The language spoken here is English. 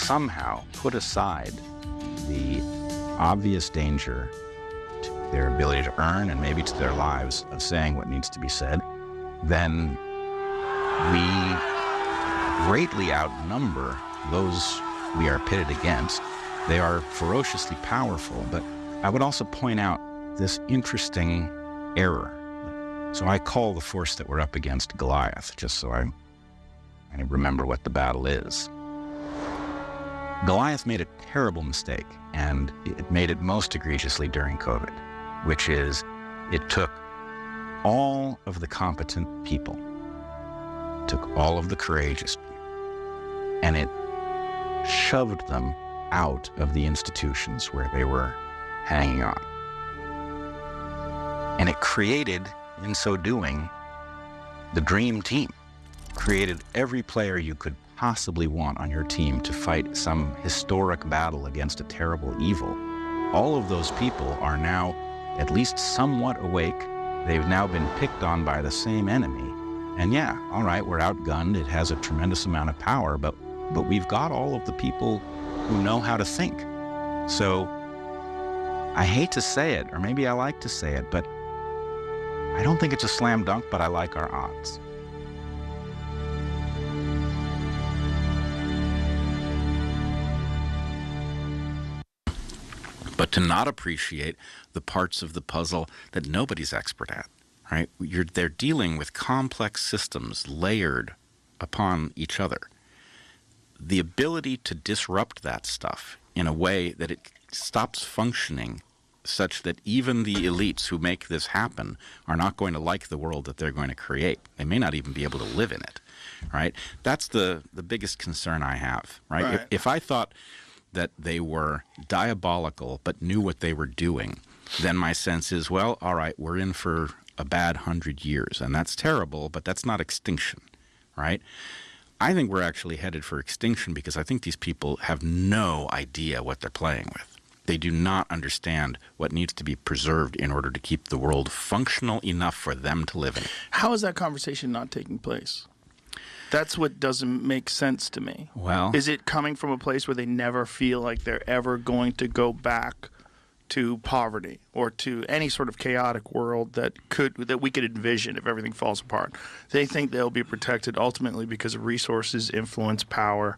somehow put aside the obvious danger to their ability to earn and maybe to their lives of saying what needs to be said, then we greatly outnumber those we are pitted against. They are ferociously powerful, but I would also point out this interesting error. So I call the force that we're up against Goliath, just so I remember what the battle is. Goliath made a terrible mistake, and it made it most egregiously during COVID, which is it took all of the competent people, took all of the courageous people, and it shoved them out of the institutions where they were hanging on. And it created, in so doing, the dream team. Created every player you could possibly want on your team to fight some historic battle against a terrible evil. All of those people are now at least somewhat awake. They've now been picked on by the same enemy. And yeah, all right, we're outgunned. It has a tremendous amount of power, but we've got all of the people who know how to think. So I hate to say it, or maybe I like to say it, but I don't think it's a slam dunk, but I like our odds. But to not appreciate the parts of the puzzle that nobody's expert at, right? They're dealing with complex systems layered upon each other. The ability to disrupt that stuff in a way that it stops functioning such that even the elites who make this happen are not going to like the world that they're going to create. They may not even be able to live in it, right? That's the biggest concern I have, right? If I thought that they were diabolical but knew what they were doing, then my sense is, well, all right, we're in for a bad 100 years, and that's terrible, but that's not extinction, right? I think we're actually headed for extinction because I think these people have no idea what they're playing with. They do not understand what needs to be preserved in order to keep the world functional enough for them to live in. How is that conversation not taking place? That's what doesn't make sense to me. Well, is it coming from a place where they never feel like they're ever going to go back to poverty or to any sort of chaotic world that we could envision if everything falls apart? They think they'll be protected ultimately because of resources, influence, power,